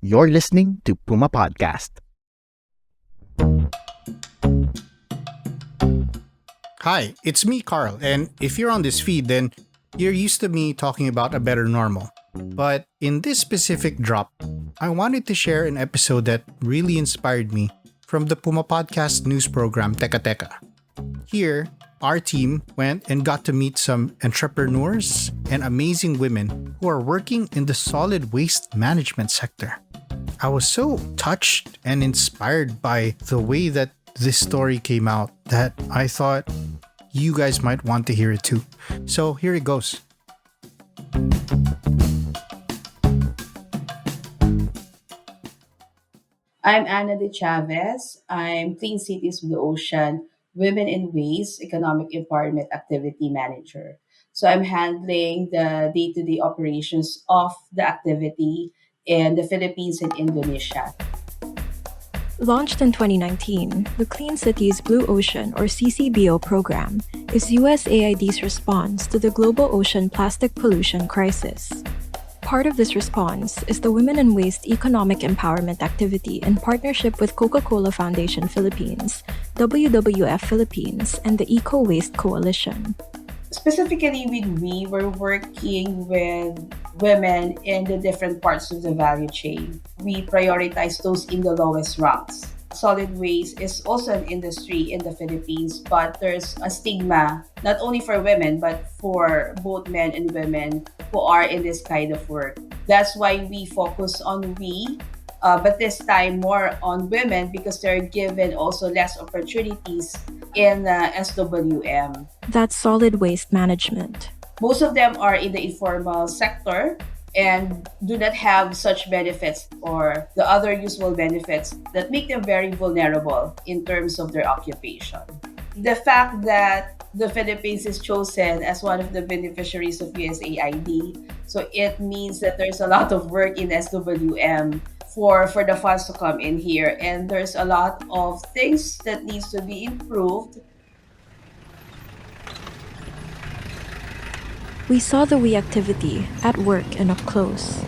You're listening to Puma Podcast. Hi, it's me, Carl, and if you're on this feed, then you're used to me talking about a better normal. But in this specific drop, I wanted to share an episode that really inspired me from the Puma Podcast news program Teka Teka. Here, our team went and got to meet some entrepreneurs and amazing women who are working in the solid waste management sector. I was so touched and inspired by the way that this story came out that I thought you guys might want to hear it too. So here it goes. I'm Ana de Chavez. I'm Clean Cities Blue Ocean Women in Waste Economic Empowerment Activity Manager. So I'm handling the day-to-day operations of the activity in the Philippines and Indonesia. Launched in 2019, the Clean Cities Blue Ocean or CCBO program is USAID's response to the global ocean plastic pollution crisis. Part of this response is the Women in Waste Economic Empowerment Activity in partnership with Coca-Cola Foundation Philippines, WWF Philippines, and the Eco Waste Coalition. Specifically with we were working with women in the different parts of the value chain. We prioritize those in the lowest ranks. Solid waste is also an industry in the Philippines, but there's a stigma not only for women but for both men and women who are in this kind of work. That's why we focus on but this time more on women because they're given also less opportunities in SWM. That's solid waste management. Most of them are in the informal sector and do not have such benefits or the other usual benefits that make them very vulnerable in terms of their occupation. The fact that the Philippines is chosen as one of the beneficiaries of USAID, so it means that there's a lot of work in SWM for the funds to come in here, and there's a lot of things that needs to be improved. We saw the WE activity at work and up close.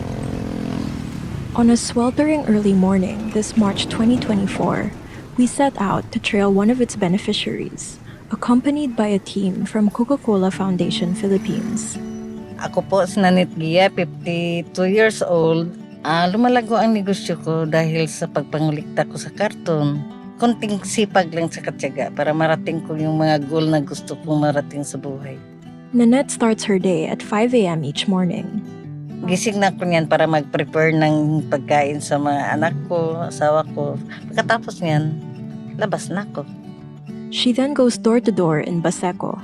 On a sweltering early morning this March 2024, we set out to trail one of its beneficiaries, accompanied by a team from Coca-Cola Foundation Philippines. Ako po si Nanit Gia, 52 years old. Lumalago ang negosyo ko dahil sa pagpangulikta ko sa karton. Konting sipag lang sa katyaga para marating ko yung mga goal na gusto kong marating sa buhay. Nanette starts her day at 5 a.m. each morning. Gising na ko niyan para mag-prepare ng pagkain sa mga anak ko, asawa ko. Pagkatapos niyan, labas na ako. She then goes door to door in Baseco,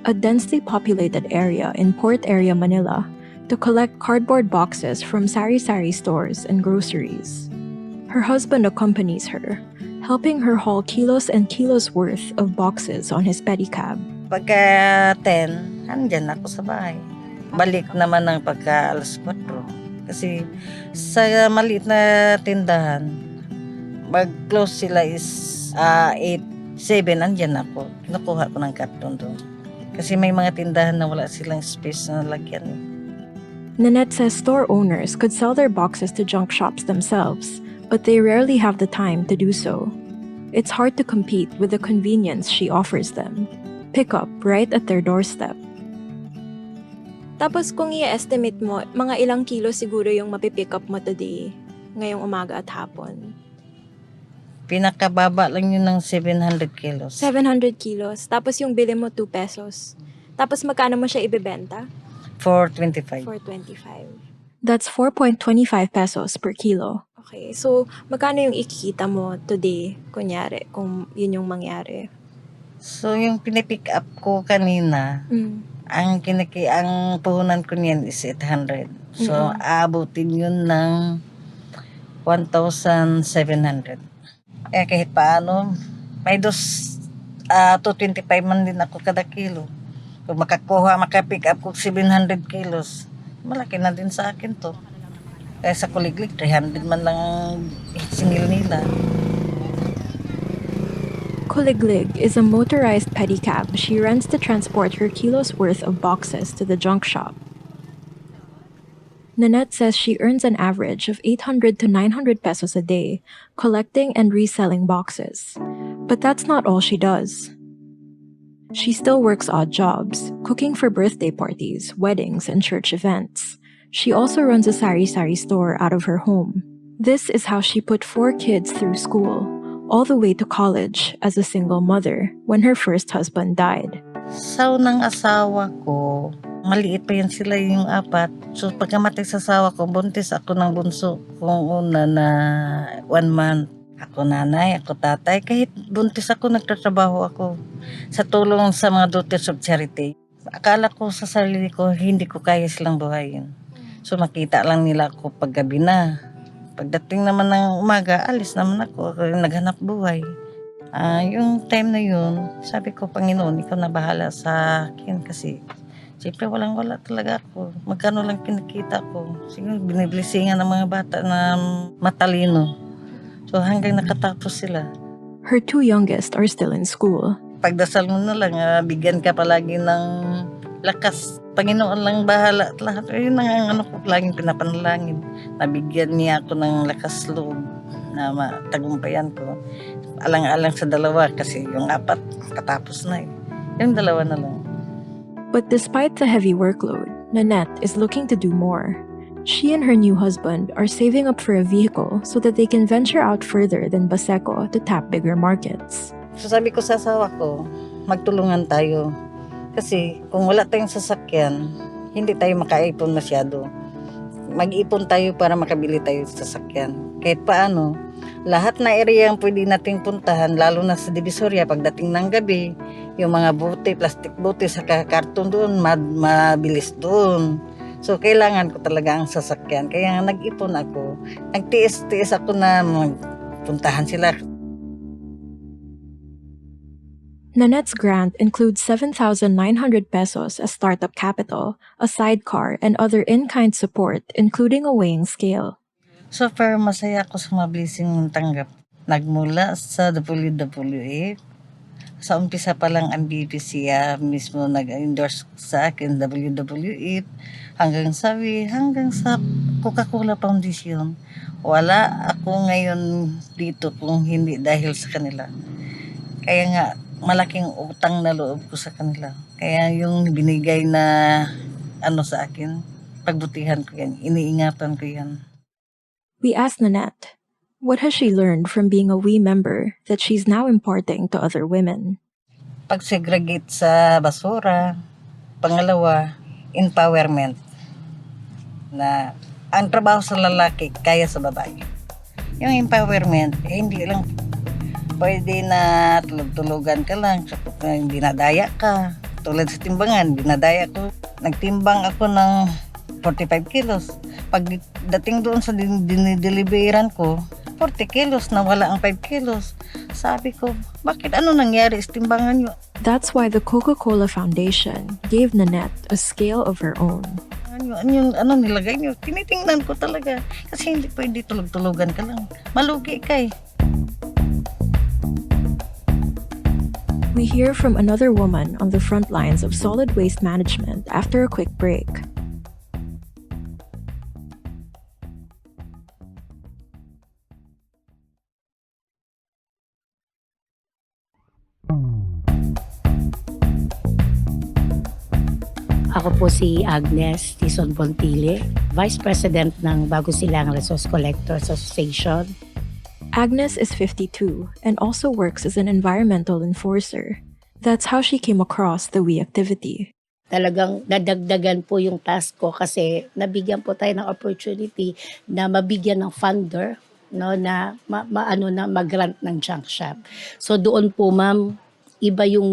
a densely populated area in Port Area, Manila, to collect cardboard boxes from sari-sari stores and groceries. Her husband accompanies her, helping her haul kilos and kilos worth of boxes on his pedicab. Pagka 10, andyan ako sa bahay. Balik naman ng pagka alas 4. Kasi sa maliit na tindahan, mag-close sila is 8, 7, andyan ako. Kinukuha ko ng karton doon. Kasi may mga tindahan na wala silang space na lagyan. Nanette says store owners could sell their boxes to junk shops themselves, but they rarely have the time to do so. It's hard to compete with the convenience she offers them. Pick up right at their doorstep. Tapos kung i-estimate mo, mga ilang kilo siguro yung mapipick up mo today, ngayong umaga at hapon? Pinakababa lang yun ng 700 kilos. 700 kilos. Tapos yung bili mo 2 pesos. Tapos magkano mo siya ibebenta? 425. 425. That's 4.25 pesos per kilo. Okay, so magkano yung ikikita mo today, kunyari, kung yun yung mangyari? So yung pinipick up ko kanina, ang puhunan ko niyan is 800. So aabutin yun ng 1,700. Kahit paano, may 225 man din ako kada kilo. Kung makapick up ko 700 kilos, malaki na din sa akin to. Kaya sa Kuliglig, 300 man lang ang singil nila. Kuliglig is a motorized pedicab she rents to transport her kilos worth of boxes to the junk shop. Nanette says she earns an average of 800 to 900 pesos a day, collecting and reselling boxes. But that's not all she does. She still works odd jobs, cooking for birthday parties, weddings, and church events. She also runs a sari-sari store out of her home. This is how she put 4 kids through school, all the way to college as a single mother when her first husband died. Sa unang asawa ko, maliit pa yan sila yung 4. So pagkamatay sa asawa ko, buntis ako ng bunso kung una na 1 month. Ako nanay, ako tatay. Kahit buntis ako, nagtatrabaho ako sa tulong sa mga Daughters of Charity. Akala ko sa sarili ko, hindi ko kaya silang buhayin. So makita lang nila ako paggabi na. Pagdating naman ng umaga, alis naman ako. Ako yung naghanap buhay. Yung time na yun, sabi ko, Panginoon, ikaw na bahala sa akin kasi siyempre walang-wala talaga ako. Magkano lang kinikita ko. Siguro biniblisingan ng mga bata na matalino. So hanggang nakatapos sila. Her 2 youngest are still in school. Pagdasal mo na lang, bigyan ka palagi ng lakas. Panginoon lang bahala at lahat. Yun ang ko laging pinapanalangin. Nabigyan niya ako ng lakas loob na matagumpayan ko. Alang-alang sa 2 kasi yung 4 katapos na eh. Yung 2 na lang. But despite the heavy workload, Nanette is looking to do more. She and her new husband are saving up for a vehicle so that they can venture out further than Baseco to tap bigger markets. So sabi ko sa asawa ko, magtulungan tayo. Kasi kung wala tayong sasakyan, hindi tayo makaipon masyado. Mag-ipon tayo para makabili tayo sa sasakyan. Kahit paano, lahat na area ang pwede nating puntahan, lalo na sa Divisoria, pagdating ng gabi, yung mga bote, plastic bote, saka karton doon, mabilis doon. So, kailangan ko talaga ang sasakyan. Kaya nag-ipon ako. Nagtiis-tiis ako na magpuntahan sila. Nanette's grant includes 7,900 pesos as startup capital, a sidecar, and other in-kind support, including a weighing scale. So far, masaya ako sa mga blessing ng tanggap. Nagmula sa WWE. Sa umpisa pa lang ang BBC mismo nag-endorse sa akin, WWE, hanggang sa Coca-Cola Foundation. Wala ako ngayon dito kung hindi dahil sa kanila. Kaya nga, malaking utang na loob ko sa kanila. Kaya yung binigay na sa akin, pagbutihan ko yan, iniingatan ko yan. We asked Nanette, what has she learned from being a WE member that she's now imparting to other women? Pag-segregate sa basura. Pangalawa, empowerment. Na ang trabaho sa lalaki kaya sa babae. Yung empowerment, hindi lang pwede na tulog-tulugan ka lang. Dinadaya ka. Tulad sa timbangan, dinadaya ko. Nagtimbang ako ng 45 kilos. Pagdating doon sa dinideliveran ko, 40 kilos na wala ang 5 kilos. Sabi ko, bakit ano nangyari sa timbangan nyo? That's why the Coca-Cola Foundation gave Nanette a scale of her own. Ano nilagay nyo? Tinitingnan ko talaga. Kasi hindi pwede tulog-tulugan ka lang. Malugi ka eh. We hear from another woman on the front lines of solid waste management after a quick break. Ako po si Agnes Tison Bontile, Vice President ng Bagong Silang Resource Collectors Association. Agnes is 52 and also works as an environmental enforcer. That's how she came across the WE activity. Talagang nadagdagan po yung task ko kasi nabigyan po tayo ng opportunity na mabigyan ng funder, no, na mag-grant ng junk shop. So doon po ma'am, iba yung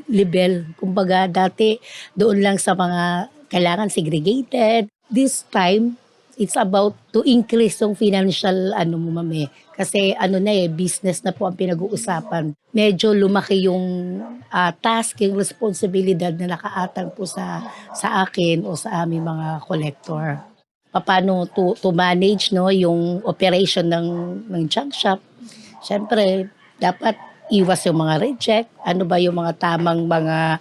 level. Kumbaga dati doon lang sa mga kailangan segregated. This time, it's about to increase yung financial mo ma'am eh. Kasi business na po ang pinag-uusapan. Medyo lumaki yung task, yung responsibilidad na nakaatang po sa akin o sa aming mga collector. Paano to manage no yung operation ng junk shop? Siyempre, dapat iwas yung mga reject, ano ba yung mga tamang mga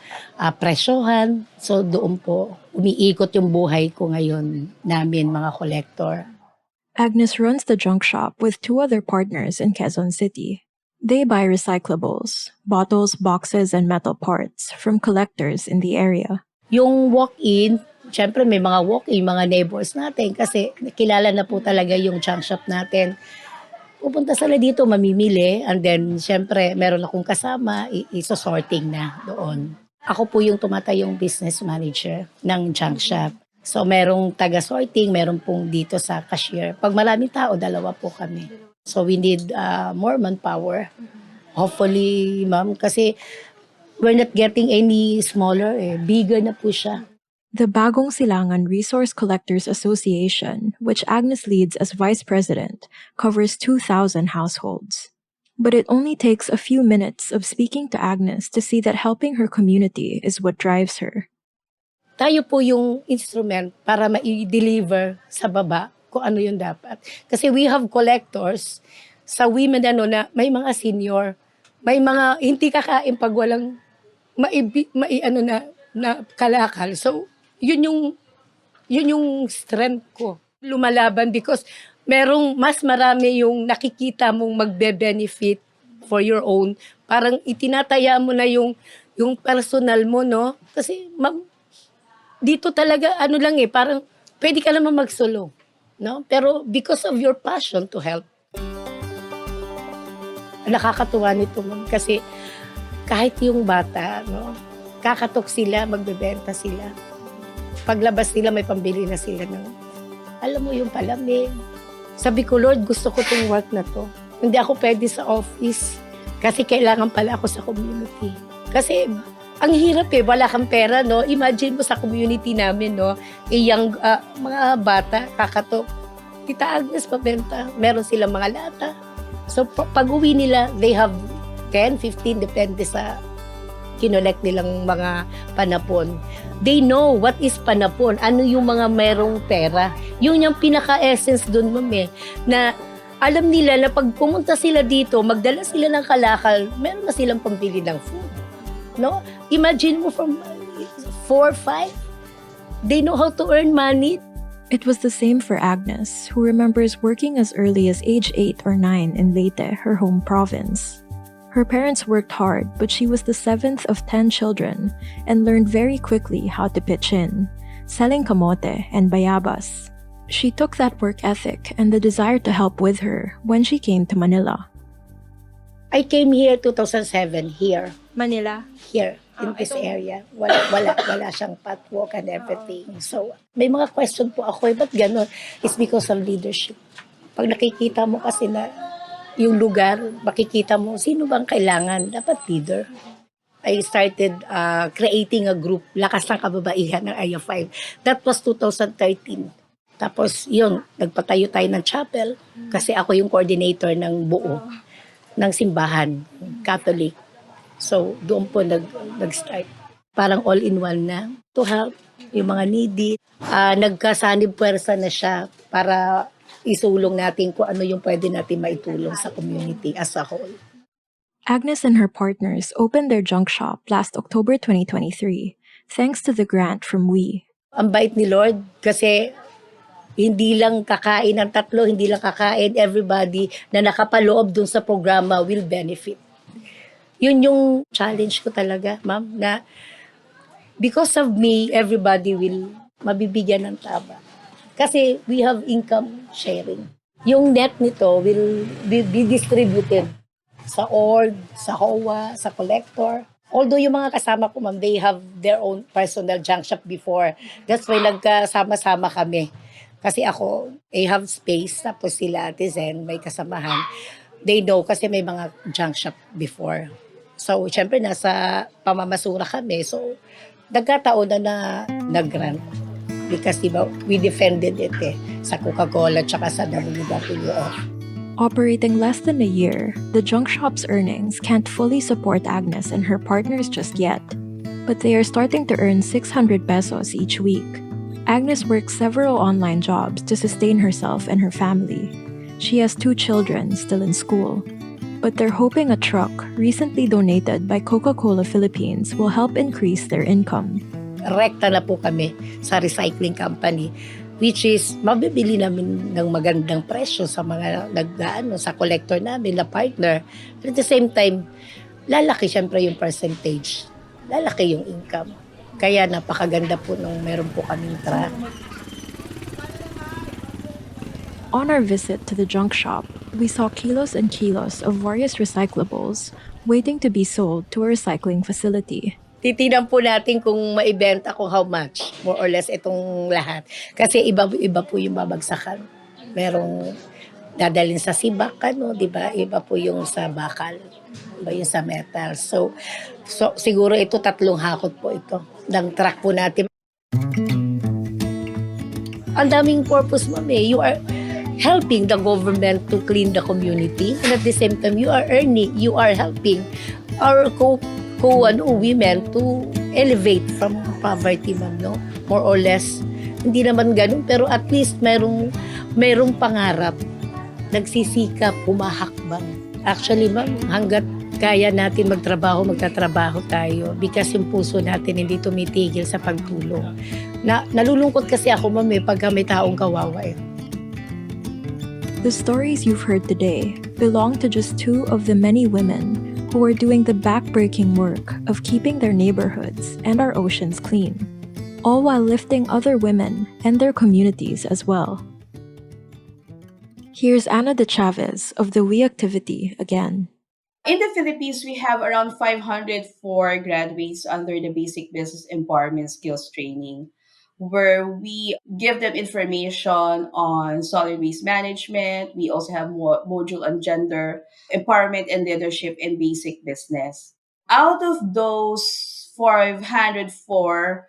presyohan. So doon po umiikot yung buhay ko ngayon namin mga collector. Agnes runs the junk shop with 2 other partners in Quezon City. They buy recyclables, bottles, boxes, and metal parts from collectors in the area. Yung walk-in, syempre may mga walk-in, mga neighbors natin kasi kilala na po talaga yung junk shop natin. Pupunta sila dito, mamimili, and then syempre meron akong kasama, iso-sorting na doon. Ako po yung tumatayong business manager ng junk shop. So merong taga-sorting, meron pong dito sa cashier. Pag maraming tao, 2 po kami. So we need more manpower. Hopefully, ma'am, kasi we're not getting any smaller, bigger na po siya. The Bagong Silangan Resource Collectors Association, which Agnes leads as vice president, covers 2,000 households. But it only takes a few minutes of speaking to Agnes to see that helping her community is what drives her. Tayo po yung instrument para ma-deliver sa baba kung ano yung dapat. Kasi we have collectors sa women na may mga senior, may mga hindi kakain pag walang na kalakal. So, yun yung strength ko. Lumalaban because merong mas marami yung nakikita mong magbe-benefit for your own. Parang itinataya mo na yung personal mo, no? Kasi dito talaga, parang pwede ka naman magsolo, no? Pero because of your passion to help, nakakatuwa nito, ma'am, kasi kahit yung bata, no, kakatok sila, magbebenta sila. Paglabas nila, may pambili na sila ng, alam mo yung palamig. Sabi ko, Lord, gusto ko tong work na to. Hindi ako pwede sa office kasi kailangan pala ako sa community. Kasi ang hirap wala kang pera, no? Imagine mo sa community namin, no? Yung mga bata, kakatok. Tita Agnes, pabenta. Meron silang mga lata. So, pag uwi nila, they have 10, 15, depende sa kinolect nilang mga panapon. They know what is panapon. Ano yung mga merong pera. Yun yung pinaka-essence dun, ma'am, na alam nila na pag pumunta sila dito, magdala sila ng kalakal, meron na silang pambili ng food. No? Imagine mo from 4, 5, they know how to earn money. It was the same for Agnes, who remembers working as early as age 8 or 9 in Leyte, her home province. Her parents worked hard, but she was the 7th of 10 children and learned very quickly how to pitch in, selling kamote and bayabas. She took that work ethic and the desire to help with her when she came to Manila. I came here 2007 here. Manila. Here in this area. Wala siyang patwalk and everything. So, may mga question po ako, ba't gano'n? It's because of leadership. Pag nakikita mo kasi na yung lugar, makikita mo, sino bang kailangan? Dapat leader. I started creating a group, Lakas ng Kababaihan ng Aya 5. That was 2013. Tapos, yun, nagpatayo tayo ng chapel kasi ako yung coordinator ng buo ng simbahan, Catholic. So, doon po nag-start. Parang all-in-one na to help yung mga needy. Nagkasanib puwersa na siya para isulong natin kung ano yung pwede natin maitulong sa community as a whole. Agnes and her partners opened their junk shop last October 2023, thanks to the grant from WE. Ang bait ni Lord kasi hindi lang kakain ng 3, hindi lang kakain, everybody na nakapaloob dun sa programa will benefit. Yun yung challenge ko talaga, ma'am, na because of me, everybody will mabibigyan ng taba. Kasi we have income sharing. Yung net nito will be distributed sa org, sa HOA, sa collector. Although yung mga kasama ko, ma'am, they have their own personal junk shop before. That's why nagkasama-sama kami. Kasi ako, I have space, tapos sila, Ate Zen, may kasamahan. They know kasi may mga junk shop before. So, syempre, nasa pamamasura kami. So, nagkataon na nag-grant. Because, diba, we defended it sa Coca-Cola tsaka sa WWF. Operating less than a year, the junk shop's earnings can't fully support Agnes and her partners just yet. But they are starting to earn 600 pesos each week. Agnes works several online jobs to sustain herself and her family. She has 2 children still in school. But they're hoping a truck recently donated by Coca-Cola Philippines will help increase their income. rekta na po kami sa recycling company, which is mabibili namin ng magandang presyo sa mga sa collector namin na partner. At the same time, lalaki syempre yung percentage, lalaki yung income. Kaya napakaganda po nung meron po kaming truck. On our visit to the junk shop, we saw kilos and kilos of various recyclables waiting to be sold to a recycling facility. Titinan po natin kung maibenta kung how much, more or less itong lahat. Kasi iba po yung babagsakan. Merong dadalhin sa sibak, di ba? Iba po yung sa bakal, iba yung sa metal. So siguro ito 3 hakot po ito ng truck po natin. Ang daming purpose, ma'am. You are helping the government to clean the community, and at the same time you are earning, you are helping our women to elevate from poverty, ma'am, no? More or less. Hindi naman ganun, pero at least merong pangarap, nagsisikap, humahakbang. Actually, ma'am, hanggat kaya natin magtatrabaho tayo because yung puso natin hindi tumitigil sa pagtulong. Nalulungkot kasi ako, ma'am, pagka may taong kawawa eh. The stories you've heard today belong to just 2 of the many women who are doing the backbreaking work of keeping their neighborhoods and our oceans clean, all while lifting other women and their communities as well. Here's Ana de Chavez of the We Activity again. In the Philippines, we have around 504 graduates under the Basic Business Empowerment Skills Training, where we give them information on solid waste management. We also have module on gender empowerment and leadership in basic business. Out of those 504,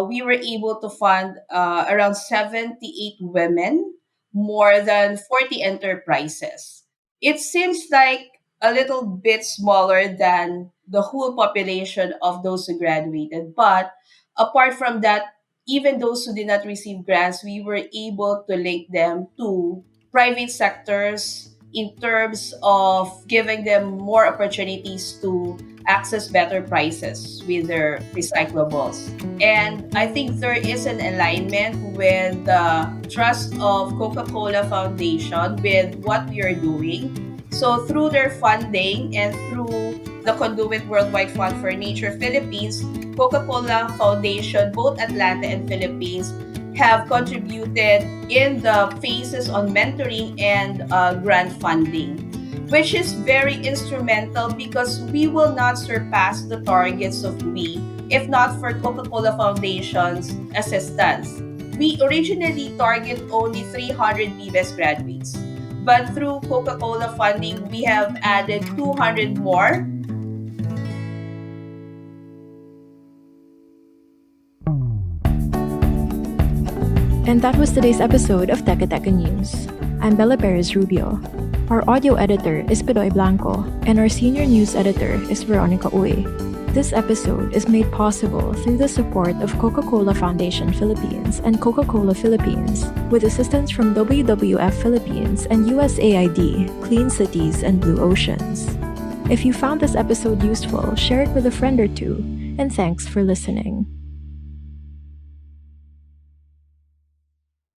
we were able to fund around 78 women, more than 40 enterprises. It seems like a little bit smaller than the whole population of those who graduated. But apart from that, even those who did not receive grants, we were able to link them to private sectors in terms of giving them more opportunities to access better prices with their recyclables. And I think there is an alignment with the trust of Coca-Cola Foundation with what we are doing. So through their funding and through the Conduit Worldwide Fund for Nature Philippines, Coca-Cola Foundation, both Atlanta and Philippines, have contributed in the phases on mentoring and grant funding, which is very instrumental because we will not surpass the targets of we if not for Coca-Cola Foundation's assistance. We originally target only 300 BBES graduates, but through Coca-Cola funding, we have added 200 more. And that was today's episode of Teka Teka News. I'm Bella Perez Rubio. Our audio editor is Pidoy Blanco, and our senior news editor is Veronica Uy. This episode is made possible through the support of Coca-Cola Foundation Philippines and Coca-Cola Philippines, with assistance from WWF Philippines and USAID, Clean Cities and Blue Oceans. If you found this episode useful, share it with a friend or two, and thanks for listening.